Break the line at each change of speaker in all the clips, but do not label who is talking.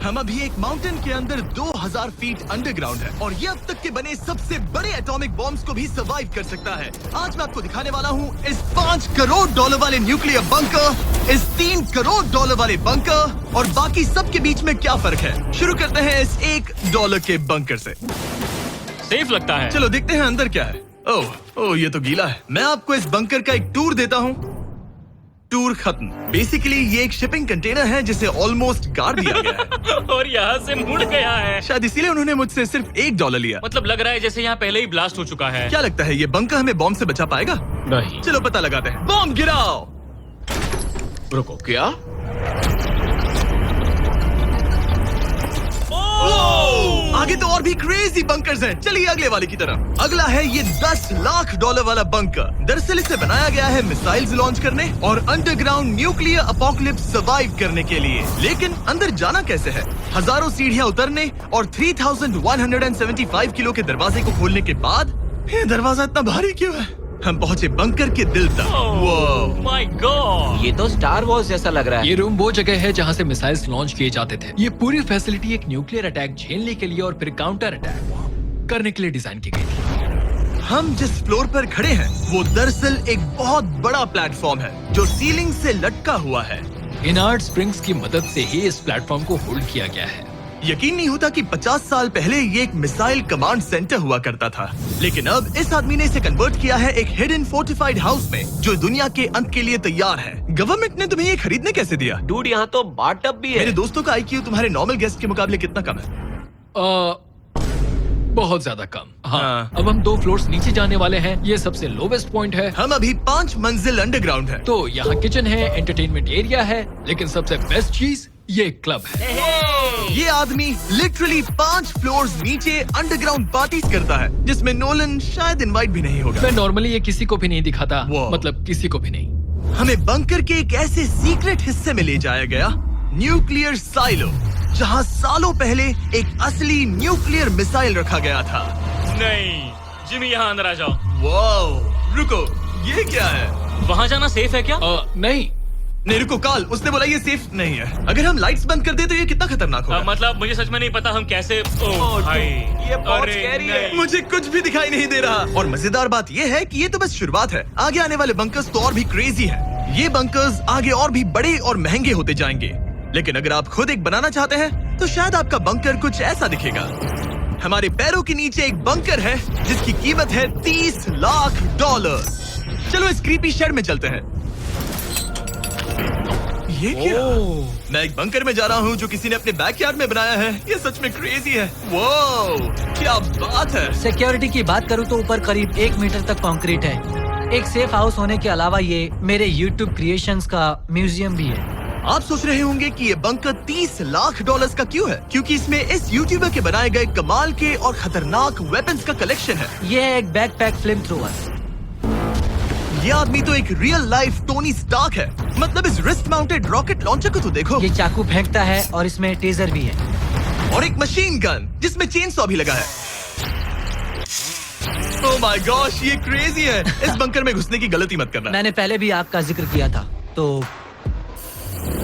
हम अभी एक माउंटेन के अंदर 2000 फीट अंडरग्राउंड है और ये अब तक के बने सबसे बड़े एटॉमिक बॉम्ब्स को भी सर्वाइव कर सकता है। आज मैं आपको दिखाने वाला हूँ इस $5 करोड़ वाले न्यूक्लियर बंकर, इस $3 करोड़ वाले बंकर और बाकी सब के बीच में क्या फर्क है। शुरू करते हैं इस $1 के बंकर से।
सेफ लगता है।
चलो देखते हैं अंदर क्या है। ओह ये तो गीला है। मैं आपको इस बंकर का एक टूर देता हूँ। टूर खत्म। बेसिकली ये एक शिपिंग कंटेनर है जिसे ऑलमोस्ट गाड़ दिया गया है
और यहाँ से मुड़ गया है।
शायद इसीलिए उन्होंने मुझसे सिर्फ $1 लिया।
मतलब लग रहा है जैसे यहाँ पहले ही ब्लास्ट हो चुका है।
क्या लगता है ये बंकर हमें बॉम्ब से बचा पाएगा?
नहीं।
चलो पता लगाते हैं। बॉम्ब गिराओ।
रुको, क्या?
आगे तो और भी क्रेजी बंकर्स हैं। चलिए अगले वाले की तरफ। अगला है ये $10 लाख वाला बंकर। दरअसल इसे बनाया गया है मिसाइल्स लॉन्च करने और अंडरग्राउंड न्यूक्लियर अपोकलिप्स सर्वाइव करने के लिए। लेकिन अंदर जाना कैसे है? हजारों सीढ़ियां उतरने और 3175 किलो के दरवाजे को खोलने के बाद ये दरवाजा इतना भारी क्यों है? हम पहुंचे बंकर के दिल तक।
ओह माय गॉड,
ये तो स्टार वॉर्स जैसा लग रहा है।
ये रूम वो जगह है जहाँ से मिसाइल्स लॉन्च किए जाते थे। ये पूरी फैसिलिटी एक न्यूक्लियर अटैक झेलने के लिए और फिर काउंटर अटैक करने के लिए डिजाइन की गई थी।
हम जिस फ्लोर पर खड़े हैं वो दरअसल एक बहुत बड़ा प्लेटफॉर्म है जो सीलिंग से लटका हुआ है।
इनार्ड स्प्रिंग्स की मदद से ही इस प्लेटफॉर्म को होल्ड किया गया है।
यकीन नहीं होता कि 50 साल पहले ये एक मिसाइल कमांड सेंटर हुआ करता था, लेकिन अब इस आदमी ने इसे कन्वर्ट किया है एक हिडन फोर्टिफाइड हाउस में जो दुनिया के अंत के लिए तैयार है। गवर्नमेंट ने तुम्हें ये खरीदने कैसे दिया?
डूड, यहाँ तो बाथटब भी है।
मेरे दोस्तों का IQ तुम्हारे नॉर्मल गेस्ट के मुकाबले कितना कम है?
बहुत ज्यादा कम। हाँ।
हाँ।
अब हम 2 फ्लोर्स नीचे जाने वाले हैं। ये सबसे लोवेस्ट पॉइंट है।
हम अभी 5 मंजिल अंडरग्राउंड है।
तो यहाँ किचन है, एंटरटेनमेंट एरिया है, लेकिन सबसे बेस्ट चीज ये क्लब है।
ये आदमी लिटरली 5 फ्लोर्स नीचे अंडरग्राउंड पार्टीज करता है जिसमें नोलन शायद इनवाइट भी नहीं होगा।
मैं नॉर्मली ये किसी को भी नहीं दिखाता।
Wow.
मतलब किसी को भी नहीं।
हमें बंकर के एक ऐसे सीक्रेट हिस्से में ले जाया गया, न्यूक्लियर साइलो, जहां सालों पहले एक असली न्यूक्लियर मिसाइल रखा गया था।
नहीं, जिमी यहाँ अंदर आ जाओ।
वाओ, रुको, ये क्या है?
वहाँ जाना सेफ है क्या?
नहीं।
नहीं रुको काल, उसने बोला ये सेफ नहीं है। अगर हम लाइट्स बंद कर दे तो ये कितना खतरनाक होगा?
मतलब मुझे सच में नहीं पता हम कैसे। ओह भाई,
ये बहुत
अरे
scary है।
नहीं।
मुझे कुछ भी दिखाई नहीं दे रहा। और मजेदार बात ये है कि ये तो बस शुरुआत है। आगे आने वाले बंकर्स तो और भी क्रेजी हैं। ये बंकर्स आगे और भी बड़े और महंगे होते जाएंगे। लेकिन अगर आप खुद एक बनाना चाहते हैं तो शायद आपका बंकर कुछ ऐसा दिखेगा। हमारे पैरों के नीचे एक बंकर है जिसकी कीमत है $30 लाख। चलो इस क्रीपी शेड में चलते हैं। ये क्या? मैं एक बंकर में जा रहा हूँ जो किसी ने अपने बैकयार्ड में बनाया है। ये सच में क्रेजी है। वाओ, क्या बात है।
सिक्योरिटी की बात करूँ तो ऊपर करीब 1 मीटर तक कंक्रीट है। एक सेफ हाउस होने के अलावा ये मेरे YouTube क्रिएशंस का म्यूजियम भी है।
आप सोच रहे होंगे कि ये बंकर $30 लाख का क्यों है? क्योंकि इसमें इस यूट्यूबर के बनाए गए कमाल के और खतरनाक वेपन्स का कलेक्शन है।
ये है एक बैकपैक फ्लेम थ्रोवर।
ये आदमी तो एक रियल लाइफ टोनी स्टार्क है। मतलब इस रिस्ट माउंटेड रॉकेट लॉन्चर को तो देखो।
ये चाकू फेंकता है और इसमें टेजर भी है।
और एक मशीन गन जिसमें चेन सॉ भी लगा है। ओह माय गॉश, ये क्रेजी है। इस बंकर में घुसने की गलती मत करना।
मैंने पहले भी आग का जिक्र किया था तो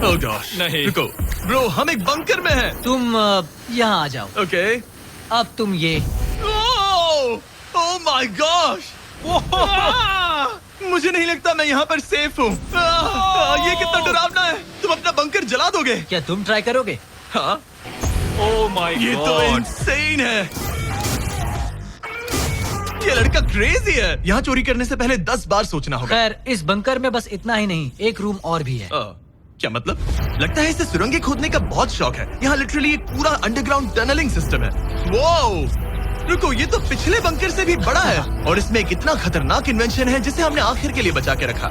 ओह गॉश,
नहीं।
रुको ब्रो, हम एक बंकर में हैं।
तुम यहाँ आ जाओ।
ओके।
अब तुम ये
ओह माय गॉश, मुझे नहीं लगता मैं यहाँ पर सेफ हूँ। ये कितना डरावना है। तुम अपना बंकर जला दोगे?
क्या तुम ट्राई करोगे?
हाँ,
ओह माय
ये तो
गॉड,
इंसेन है। ये लड़का क्रेजी है। यहाँ चोरी करने से पहले 10 बार सोचना होगा।
खैर, इस बंकर में बस इतना ही नहीं, एक रूम और भी है।
क्या मतलब? लगता है इसे सुरंगें खोदने का बहुत शौक है। यहाँ लिटरली एक पूरा अंडरग्राउंड टनलिंग सिस्टम है। वाओ, रुको, ये तो पिछले बंकर से भी बड़ा है और इसमें एक इतना खतरनाक इन्वेंशन है जिसे हमने आखिर के लिए बचा के रखा।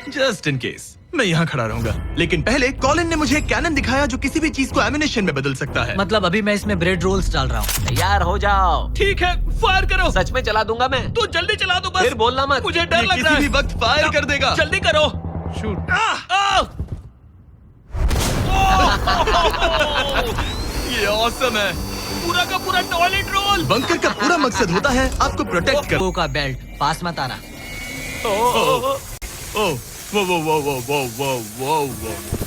जस्ट इन केस मैं यहाँ खड़ा रहूंगा। लेकिन पहले कॉलिन ने मुझे एक कैनन दिखाया जो किसी भी चीज को एमिनेशन में बदल सकता है।
मतलब अभी मैं इसमें ब्रेड रोल्स डाल रहा हूँ।
तैयार हो जाओ।
ठीक है, फायर करो।
सच में चला दूंगा मैं।
तो जल्दी चला दो बस।
फिर बोलना मत।
मुझे डर
ये
लग रहा
किसी
है।
भी वक्त फायर कर देगा।
जल्दी करो।
शूट।
ये ऑसम है।
पूरा का पूरा टॉयलेट रोल।
बंकर का पूरा मकसद होता है आपको प्रोटेक्ट कर।
का बेल्ट पास मत आना।
ओह, वो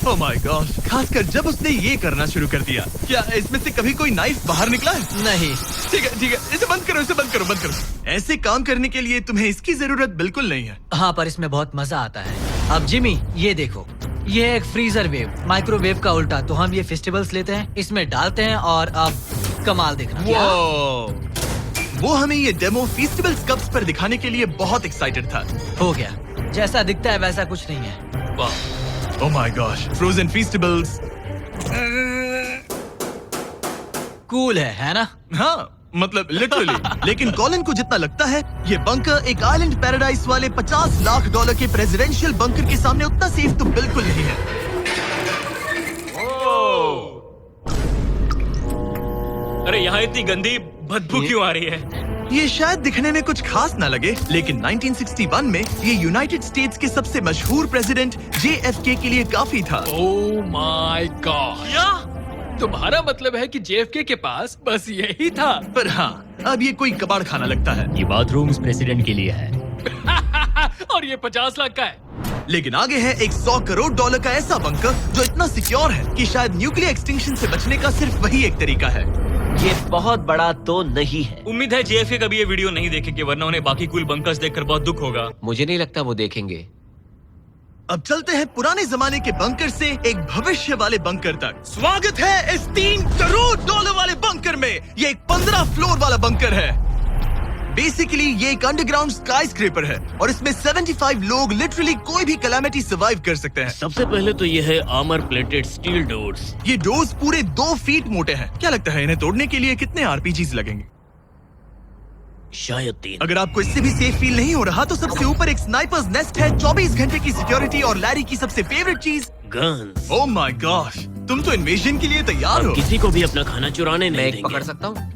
ओह माय गॉड, खासकर जब उसने ये करना शुरू कर दिया। क्या इसमें से कभी कोई नाइफ बाहर निकला है?
नहीं।
ठीक है, इसे बंद करो। ऐसे काम करने के लिए तुम्हें इसकी जरूरत बिल्कुल नहीं है।
हाँ, पर इसमें बहुत मजा आता है। अब जिमी, ये देखो, ये एक फ्रीजर वेव, माइक्रोवेव का उल्टा। तो हम ये फेस्टिवल्स लेते हैं, इसमें डालते हैं और अब कमाल देखना।
वो हमें ये डेमो फेस्टिवल्स कप्स पर दिखाने के लिए बहुत एक्साइटेड था।
हो गया, जैसा दिखता है वैसा कुछ नहीं है।
Oh my gosh, frozen festivals.
Cool है ना?
हाँ, मतलब लिटरली। लेकिन कॉलिन को जितना लगता है, ये बंकर एक आइलैंड पैराडाइज वाले $50 लाख के प्रेसिडेंशियल बंकर के सामने उतना सेफ तो बिल्कुल नहीं है।
अरे यहाँ इतनी गंदी बदबू क्यों आ रही है?
ये शायद दिखने में कुछ खास ना लगे, लेकिन 1961 में ये यूनाइटेड स्टेट्स के सबसे मशहूर प्रेसिडेंट JFK के लिए काफी था।
ओह माय गॉड, तुम्हारा मतलब है कि JFK के पास बस यही था?
पर हाँ, अब ये कोई कबाड़ खाना लगता है।
ये बाथरूम प्रेसिडेंट के लिए है।
और ये 50 लाख का है।
लेकिन आगे है एक $100 करोड़ का ऐसा बंकर जो इतना सिक्योर है कि शायद न्यूक्लियर एक्सटिंक्शन से बचने का सिर्फ वही एक तरीका है।
ये बहुत बड़ा तो नहीं है।
उम्मीद है JFK कभी ये वीडियो नहीं देखेंगे, वरना उन्हें बाकी कूल बंकर्स देखकर बहुत दुख होगा।
मुझे नहीं लगता वो देखेंगे।
अब चलते हैं पुराने जमाने के बंकर से एक भविष्य वाले बंकर तक। स्वागत है इस $3 करोड़ वाले बंकर में। ये एक 15 फ्लोर वाला बंकर है। बेसिकली ये एक अंडरग्राउंड स्काईस्क्रेपर है और इसमें 75 लोग लिटरली कोई भी कैलामिटी सर्वाइव कर सकते हैं।
सबसे पहले तो ये है आर्मर प्लेटेड स्टील डोर्स।
ये डोर्स पूरे 2 फीट मोटे हैं। क्या लगता है इन्हें तोड़ने के लिए कितने RPGs लगेंगे?
शायद 3।
अगर आपको इससे भी सेफ फील नहीं हो रहा तो सबसे ऊपर एक स्नाइपर्स नेस्ट है, 24 घंटे की सिक्योरिटी और लैरी की सबसे फेवरेट चीज
गन्स।
ओह माय गॉश, तुम तो इन्वेजन के लिए तैयार हो।
किसी को भी अपना खाना चुराने
मैं
नहीं
एक
देंगे।
पकड़ सकता हूँ?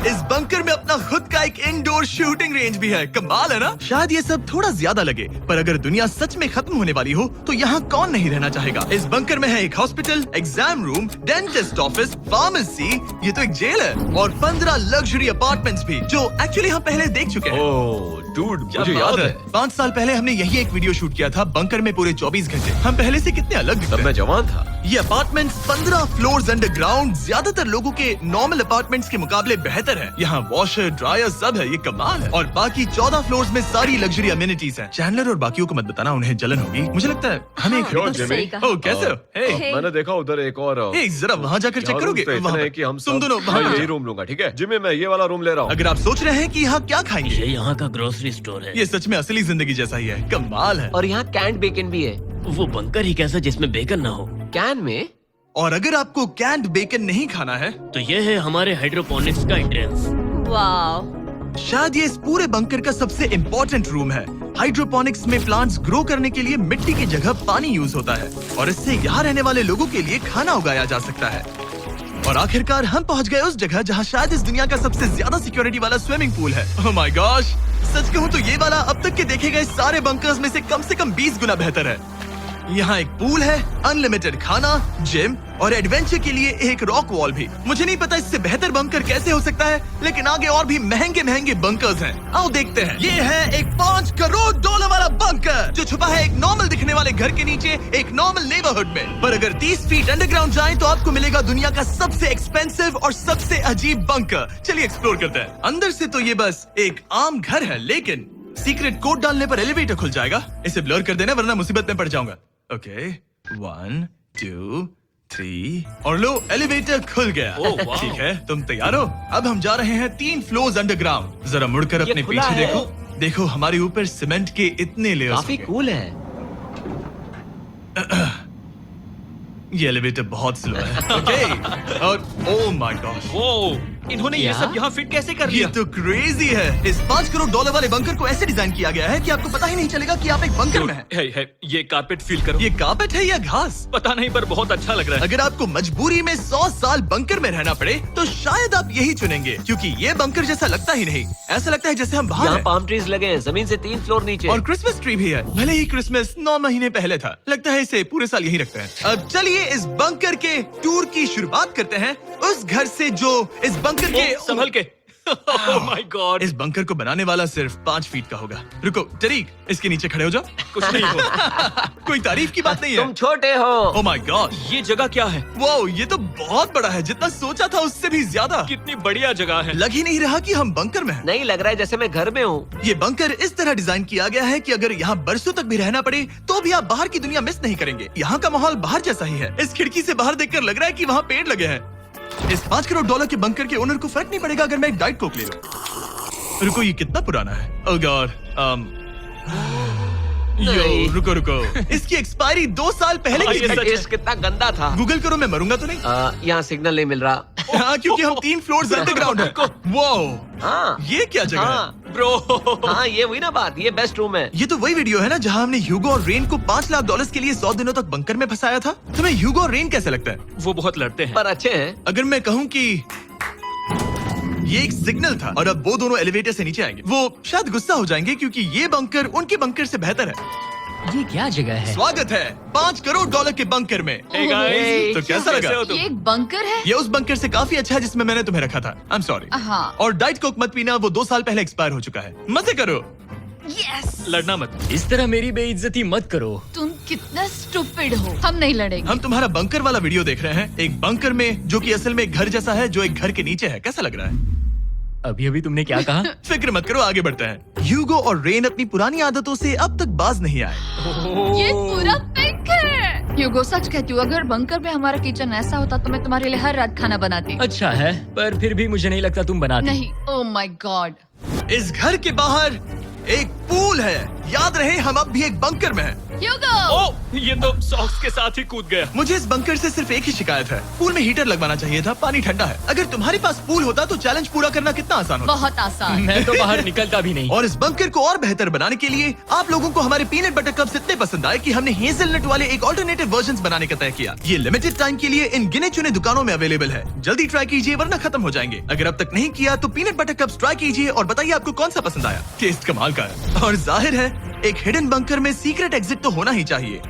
इस बंकर में अपना खुद का एक इंडोर शूटिंग रेंज भी है। कमाल है ना? शायद ये सब थोड़ा ज्यादा लगे, पर अगर दुनिया सच में खत्म होने वाली हो तो यहाँ कौन नहीं रहना चाहेगा। इस बंकर में है एक hospital, exam room, dentist office, pharmacy, ये तो एक जेल है, और 15 लग्जरी अपार्टमेंट्स भी, जो एक्चुअली हम पहले देख चुके हैं।
डूड,
मुझे
मुझे याद है
5 साल पहले हमने यही एक वीडियो शूट किया था बंकर में पूरे 24 घंटे। हम पहले से कितने अलग दिखते
तब
हैं।
मैं जवान था।
ये अपार्टमेंट 15 फ्लोर्स अंडरग्राउंड ज्यादातर लोगों के नॉर्मल अपार्टमेंट्स के मुकाबले बेहतर है। यहाँ वॉशर, ड्रायर सब है, ये कमाल है। और बाकी 14 फ्लोर्स में सारी लग्जरी अमेनिटीज हैं। चैंडलर और बाकियों को मत बताना, उन्हें जलन होगी। मुझे लगता है हमें एक
क्यों, जिमी?
ओह, कैसे हो? हे,
मैंने देखा उधर एक और
हे, जरा वहाँ जाकर चेक करोगे? वहाँ पर।
कि हम
तुम दोनों वहाँ
मैं
पर
यही
जाओ।
रूम लूंगा, ठीक है? जिमी, मैं ये वाला रूम ले रहा हूँ।
अगर आप सोच रहे हैं कि यहाँ क्या खाएंगे,
ये यहाँ का ग्रोसरी स्टोर है।
ये सच में असली जिंदगी जैसा ही है। कमाल है।
और यहाँ कैंड बेकन भी है।
वो बंकर ही कैसा जिसमें बेकन ना हो।
कैन में?
और अगर आपको कैंड बेकन नहीं खाना है,
तो ये है हमारे हाइड्रोपोनिक्स का एंट्रेंस।
वाव,
शायद ये इस पूरे बंकर का सबसे इम्पोर्टेंट रूम है। हाइड्रोपोनिक्स में प्लांट्स ग्रो करने के लिए मिट्टी की जगह पानी यूज होता है और इससे यहाँ रहने वाले लोगों के लिए खाना उगाया जा सकता है। और आखिरकार हम पहुँच गए उस जगह जहाँ शायद इस दुनिया का सबसे ज्यादा सिक्योरिटी वाला स्विमिंग पूल है। ओह माय गॉश, सच कहूँ तो ये वाला अब तक के देखे गए सारे बंकर्स में से कम 20 गुना बेहतर है। यहाँ एक पूल है, अनलिमिटेड खाना, जिम और एडवेंचर के लिए एक रॉक वॉल भी। मुझे नहीं पता इससे बेहतर बंकर कैसे हो सकता है, लेकिन आगे और भी महंगे बंकर्स हैं। आओ देखते हैं। ये है एक $5 करोड़ वाला बंकर जो छुपा है एक नॉर्मल दिखने वाले घर के नीचे एक नॉर्मल नेबरहुड में। पर अगर 30 फीट अंडरग्राउंड जाएं तो आपको मिलेगा दुनिया का सबसे एक्सपेंसिव और सबसे अजीब बंकर। चलिए एक्सप्लोर करते हैं। अंदर से तो ये बस एक आम घर है, लेकिन सीक्रेट कोड डालने पर एलिवेटर खुल जाएगा। इसे ब्लर कर देना वरना मुसीबत में पड़ जाऊंगा। ओके, 1 2 3 और लो, एलिवेटर खुल गया।
वाह।
ठीक है, तुम तैयार हो? अब हम जा रहे हैं 3 फ्लोर्स अंडरग्राउंड। जरा मुड़कर अपने
खुला
पीछे
है।
देखो हमारे ऊपर सीमेंट के इतने लेयर्स।
काफी कूल है।
ये एलिवेटर बहुत स्लो है। ओके, और ओह माय गॉड,
वो इन्होंने ये सब यहाँ फिट कैसे कर
ये
लिया?
तो क्रेजी है। इस $5 करोड़ वाले बंकर को ऐसे डिजाइन किया गया है कि आपको पता ही नहीं चलेगा कि आप एक बंकर में हैं।
है, ये कारपेट फील करो।
ये कारपेट है या घास?
पता नहीं, पर बहुत अच्छा लग रहा है।
अगर आपको मजबूरी में 100 साल बंकर में रहना पड़े तो शायद आप यही चुनेंगे, क्योंकि ये बंकर जैसा लगता ही नहीं। ऐसा लगता है जैसे हम बाहर
यहाँ
हैं।
पाम ट्रीज लगे हैं, जमीन से 3 फ्लोर नीचे।
और क्रिसमस ट्री भी है। भले ही क्रिसमस 9 महीने पहले था, लगता है इसे पूरे साल यही रखते हैं। अब चलिए इस बंकर के टूर की शुरुआत करते हैं उस घर से जो इस बंकर के
संभल के। Oh my God.
इस बंकर को बनाने वाला सिर्फ 5 फीट का होगा। रुको तरीक, इसके नीचे खड़े हो जाओ।
कुछ नहीं हो।
कोई तारीफ की बात नहीं है।
तुम छोटे हो।
ओह माय गॉड,
ये जगह क्या है?
वाओ, ये तो बहुत बड़ा है, जितना सोचा था उससे भी ज्यादा।
कितनी बढ़िया जगह है।
लग ही नहीं रहा कि हम बंकर में हैं।
नहीं लग रहा है जैसे मैं घर में हूँ।
ये बंकर इस तरह डिजाइन किया गया है कि अगर यहाँ बरसों तक भी रहना पड़े तो भी आप बाहर की दुनिया मिस नहीं करेंगे। यहाँ का माहौल बाहर जैसा ही है। इस खिड़की से बाहर देखकर लग रहा है कि वहाँ पेड़ लगे हैं। इस $5 करोड़ के बंकर के ओनर को फर्क नहीं पड़ेगा अगर मैं एक डाइट कोक ले लूं। रुको, ये कितना पुराना है? ओह गॉड,
नहीं।
रुको, इसकी एक्सपायरी 2 साल पहले की
ये
थी।
सच है।
टेस्ट कितना गंदा था।
गूगल करो, मैं मरूंगा तो नहीं।
यहाँ सिग्नल नहीं मिल रहा।
हाँ, क्योंकि हम 3 फ्लोर्स अंडरग्राउंड है। वो
हाँ
ये क्या जगह है?
हाँ
ब्रो,
हाँ, ये हुई ना बात। ये बेस्ट रूम है।
ये तो वही वीडियो है ना जहाँ हमने ह्यूगो और रेन को $5 लाख के लिए 100 दिनों तक बंकर में फंसाया था। तुम्हें ह्यूगो और रेन कैसे लगता है?
वो बहुत लड़ते हैं।
पर अच्छे हैं।
अगर मैं कहूँ कि ये एक सिग्नल था और अब वो दोनों एलिवेटर से नीचे आएंगे, वो शायद गुस्सा हो जाएंगे क्योंकि ये बंकर उनके बंकर से बेहतर है।
ये क्या जगह है?
स्वागत है $5 करोड़ के बंकर में।
Hey guys,
तो कैसा लगा?
कैसे हो तुम?
ये एक बंकर है?
ये उस बंकर से काफी अच्छा है जिसमें मैंने तुम्हें रखा था। I am sorry.
हाँ।
और डाइट कोक मत पीना, वो 2 साल पहले एक्सपायर हो चुका है। मजे करो।
यस।
लड़ना मत।
इस तरह मेरी बेइज्जती मत करो।
तुम कितना स्टूपिड हो। हम नहीं लड़ेंगे।
हम तुम्हारा बंकर वाला वीडियो देख रहे हैं, एक बंकर में जो कि असल में एक घर जैसा है जो एक घर के नीचे है। कैसा लग रहा है?
अभी अभी तुमने क्या कहा?
फिक्र मत करो, आगे बढ़ते हैं। ह्यूगो और रेन अपनी पुरानी आदतों से अब तक बाज नहीं आए।
ये पूरा पिंक है। ह्यूगो, सच कहती हूँ, अगर बंकर में हमारा किचन ऐसा होता तो मैं तुम्हारे लिए हर रात खाना बनाती।
अच्छा है, पर फिर भी मुझे नहीं लगता तुम बनाती।
नहीं। Oh my God.
इस घर के बाहर एक पूल है। याद रहे, हम अब भी एक बंकर में हैं।
ह्यूगो।
ओह, ये तो सॉक्स के साथ ही कूद गया।
मुझे इस बंकर से सिर्फ एक ही शिकायत है, पूल में हीटर लगवाना चाहिए था, पानी ठंडा है। अगर तुम्हारे पास पूल होता तो चैलेंज पूरा करना कितना आसान होता।
बहुत आसान।
मैं तो बाहर निकलता भी नहीं।
और इस बंकर को और बेहतर बनाने के लिए आप लोगों को हमारे पीनट बटर कप्स इतने पसंद आए कि हमने हेजलनट वाले एक ऑल्टरनेटिव वर्जन्स बनाने का तय किया। ये लिमिटेड टाइम के लिए इन गिने चुने दुकानों में अवेलेबल है। जल्दी ट्राई कीजिए वरना खत्म हो जाएंगे। अगर अब तक नहीं किया तो पीनट बटर कप्स ट्राई कीजिए और बताइए आपको कौन सा पसंद आया। टेस्ट कमाल का है। और जाहिर है, एक हिडन बंकर में सीक्रेट एग्जिट तो होना ही चाहिए।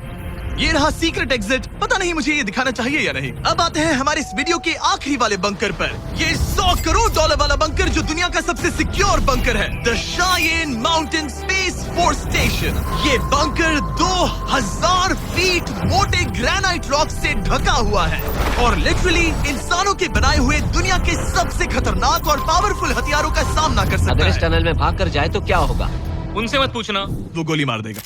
ये रहा सीक्रेट एग्जिट। पता नहीं मुझे ये दिखाना चाहिए या नहीं। अब आते हैं हमारे इस वीडियो के आखिरी वाले बंकर पर। ये $100 करोड़ वाला बंकर जो दुनिया का सबसे सिक्योर बंकर है, the Cheyenne Mountain Space Force Station. ये बंकर 2000 फीट मोटे ग्रेनाइट रॉक से ढका हुआ है और लिटरली इंसानों के बनाए हुए दुनिया के सबसे खतरनाक और पावरफुल हथियारों का सामना कर सकता
अगर इस
है।
टनल में भाग कर जाए तो क्या होगा?
उनसे मत पूछना।
वो गोली मार देगा।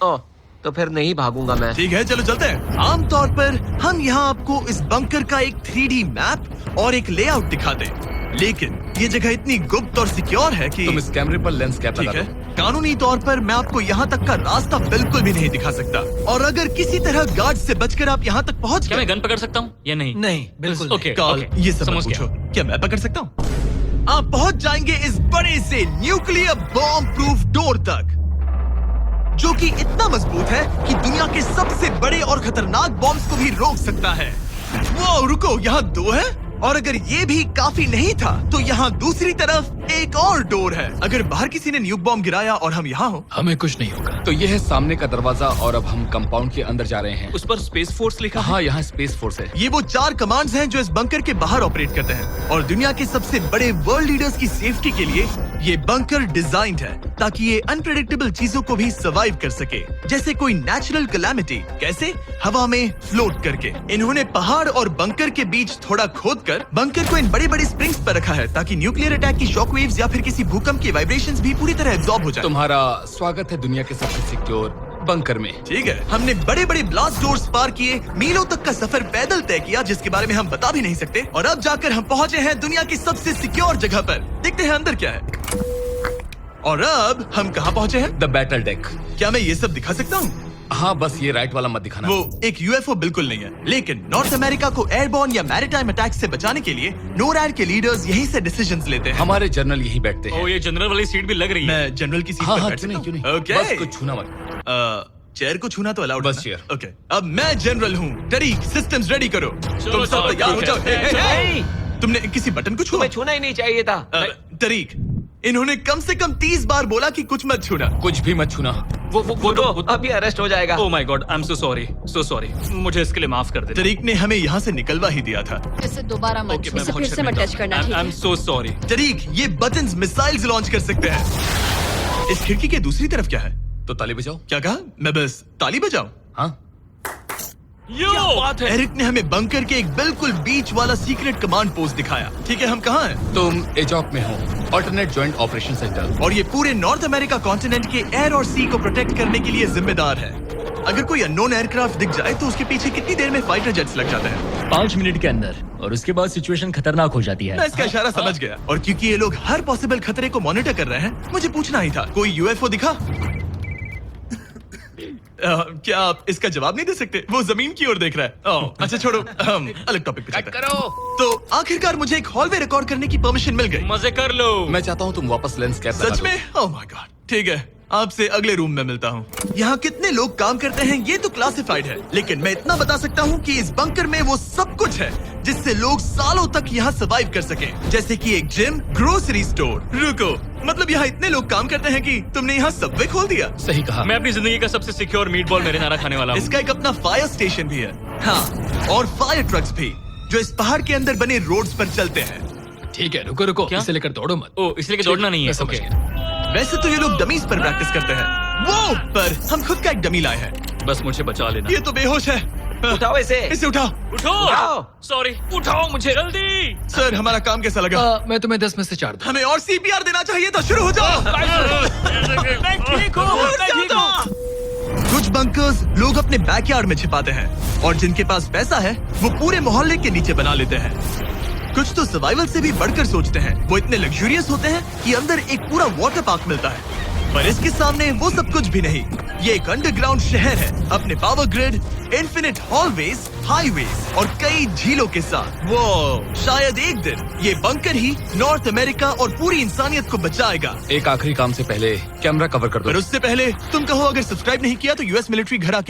ओह, तो फिर नहीं भागूंगा मैं।
ठीक है, चलो चलते हैं। आमतौर पर हम यहाँ आपको इस बंकर का एक 3D मैप और एक लेआउट दिखाते हैं, लेकिन ये जगह इतनी गुप्त और सिक्योर है कि
तुम इस कैमरे पर लेंस कैप
ठीक
लगा
है,
दो।
कानूनी तौर पर मैं आपको यहाँ तक का रास्ता बिल्कुल भी नहीं दिखा सकता। और अगर किसी तरह गार्ड से बचकर आप यहाँ तक पहुँच
क्या
गए,
मैं गन पकड़ सकता हूँ या नहीं?
नहीं, बिल्कुल
ओके,
कॉल
ओके,
ये सब मत
समझ
पूछो।
गया।
क्या मैं पकड़ सकता हूँ? आप पहुँच जाएंगे इस बड़े से न्यूक्लियर बॉम्ब प्रूफ डोर तक, जो कि इतना मजबूत है कि दुनिया के सबसे बड़े और खतरनाक बॉम्ब्स को भी रोक सकता है। वो रुको, यहाँ 2 है और अगर ये भी काफी नहीं था तो यहाँ दूसरी तरफ एक और डोर है। अगर बाहर किसी ने न्यूक बॉम्ब गिराया और हम यहाँ हो,
हमें कुछ नहीं होगा।
तो ये है सामने का दरवाजा और अब हम कंपाउंड के अंदर जा रहे हैं।
उस पर स्पेस फोर्स लिखा है।
हाँ, यहाँ स्पेस फोर्स है।
ये वो 4 कमांड्स हैं जो इस बंकर के बाहर ऑपरेट करते हैं और दुनिया के सबसे बड़े वर्ल्ड लीडर्स की सेफ्टी के लिए ये बंकर डिजाइंड है ताकि ये अनप्रेडिक्टेबल चीजों को भी सर्वाइव कर सके, जैसे कोई नेचुरल कैलामिटी। कैसे? हवा में फ्लोट करके। इन्होंने पहाड़ और बंकर के बीच थोड़ा खोदकर बंकर को इन बड़े-बड़े स्प्रिंग्स पर रखा है ताकि न्यूक्लियर अटैक की शॉक वेव्स या फिर किसी भूकंप की वाइब्रेशंस भी पूरी तरह एब्जॉर्ब हो जाए।
तुम्हारा स्वागत है दुनिया के सबसे सिक्योर बंकर में।
ठीक है, हमने बड़े बड़े ब्लास्ट डोर्स पार किए, मीलों तक का सफर पैदल तय किया जिसके बारे में हम बता भी नहीं सकते, और अब जाकर हम पहुंचे हैं दुनिया की सबसे सिक्योर जगह पर। देखते हैं अंदर क्या है। और अब हम कहाँ पहुंचे हैं?
The battle deck.
क्या मैं ये सब दिखा सकता हूँ?
हाँ, बस ये राइट वाला मत दिखाना।
वो एक यूएफओ बिल्कुल नहीं है, लेकिन नॉर्थ अमेरिका को एयरबॉर्न या मैरीटाइम अटैक से बचाने के लिए नोरैड के लीडर्स यहीं से डिसीजंस लेते हैं।
हमारे जनरल यहीं बैठते हैं।
ओ, ये जनरल वाली सीट भी लग रही है।
मैं जनरल की सीट
हाँ
पर
हाँ,
बैठ
क्यों नहीं,
सकता
क्यों
हूँ?
नहीं।
ओके।
बस कुछ छूना मत।
चेयर को छूना तो अलाउड
बस
है
चेयर।
ओके, अब मैं जनरल हूँ। तरीक, सिस्टम्स रेडी करो। तुम सब तैयार हो जाओ।
नहीं,
तुमने किसी बटन को छुआ?
तुम्हें छूना ही नहीं चाहिए था।
तरीक, इन्होंने कम से कम 30 बार बोला कि कुछ मत छूना।
कुछ भी मत छूना।
वो तो अभी अरेस्ट हो जाएगा।
Oh my God, I am so sorry. मुझे इसके लिए माफ कर दे।
तरीक ने हमें यहाँ से निकलवा ही दिया था।
इसे दोबारा मत
ओके,
छू।
मैं
इसे
बहुत
फिर से मत
शर्मिंदा
टच करना,
हूं।
ठीक
आई
है?
Am so sorry.
तरीक, ये बटन्स मिसाइल्स लॉन्च कर सकते हैं। इस खिड़की के दूसरी तरफ क्या है?
तो ताली बजाओ।
क्या कहा? मैं बस ताली बजाऊं?
हाँ,
क्या बात है?
एरिक ने हमें बंकर के एक बिल्कुल बीच वाला सीक्रेट कमांड पोस्ट दिखाया। ठीक है, हम कहाँ हैं?
तुम एजॉक में हो, ऑल्टरनेट जॉइंट ऑपरेशन सेंटर।
और ये पूरे नॉर्थ अमेरिका कॉन्टिनेंट के एयर और सी को प्रोटेक्ट करने के लिए जिम्मेदार है। अगर कोई अननोन एयरक्राफ्ट दिख जाए तो उसके पीछे कितनी देर में फाइटर जेट्स लग जाते हैं?
5 मिनट के अंदर, और उसके बाद सिचुएशन खतरनाक हो जाती है।
मैं इसका इशारा समझ गया। और क्योंकि ये लोग हर पॉसिबल खतरे को मॉनिटर कर रहे हैं, मुझे पूछना ही था, कोई यूएफओ दिखा? क्या आप इसका जवाब नहीं दे सकते? वो जमीन की ओर देख रहा है। ओह, अच्छा छोड़ो, हम अलग टॉपिक पे चलते हैं। तो आखिरकार मुझे एक हॉलवे रिकॉर्ड करने की परमिशन मिल गई।
मजे कर लो।
मैं चाहता हूँ तुम वापस लेंस कैप लगा
सच
दो।
में? ओह माय गॉड, ठीक है, आपसे अगले रूम में मिलता हूँ। यहाँ कितने लोग काम करते हैं ये तो क्लासिफाइड है, लेकिन मैं इतना बता सकता हूँ कि इस बंकर में वो सब कुछ है जिससे लोग सालों तक यहाँ सर्वाइव कर सके, जैसे कि एक जिम, ग्रोसरी स्टोर। रुको, मतलब यहाँ इतने लोग काम करते हैं कि तुमने यहाँ सबवे खोल दिया?
सही कहा।
मैं अपनी जिंदगी का सबसे सिक्योर मीट बॉल मेरे नारा खाने वाला हूँ।
इसका एक अपना फायर स्टेशन भी है। हाँ, और फायर ट्रक्स भी, जो इस पहाड़ के अंदर बने रोड्स पर चलते हैं।
ठीक है, रुको रुको,
क्या?
इसे लेकर दौड़ो मत।
ओ, इसलिए कि दौड़ना नहीं है।
मैं समझ
ओके।
गया।
वैसे तो ये लोग डमीज पर प्रैक्टिस करते हैं, वो पर हम खुद का एक डमी लाए हैं।
बस मुझे बचा लेना।
ये तो बेहोश है।
उठाओ इसे।
इसे उठाओ।
उठो। सॉरी, उठाओ मुझे जल्दी।
सर, हमारा काम कैसा लगा?
मैं तुम्हें 10 में से 4 दूं।
हमें और सीपीआर देना चाहिए था। शुरू हो जाओ।
मैं ठीक हूँ।
कुछ बंकर्स लोग अपने बैकयार्ड में छिपाते हैं, और जिनके पास पैसा है वो पूरे मोहल्ले के नीचे बना लेते हैं। कुछ तो सर्वाइवल से भी बढ़कर सोचते हैं। वो इतने लग्जूरियस होते हैं कि अंदर एक पूरा वाटर पार्क मिलता है, पर इसके सामने वो सब कुछ भी नहीं। ये एक अंडरग्राउंड शहर है, अपने power grid, infinite hallways, highways और कई झीलों के साथ। वो शायद एक दिन ये बंकर ही नॉर्थ अमेरिका और पूरी इंसानियत को बचाएगा।
एक आखिरी काम से पहले कैमरा कवर कर दो।
पर उससे पहले तुम कहो, अगर सब्सक्राइब नहीं किया तो यूएस मिलिट्री घर आके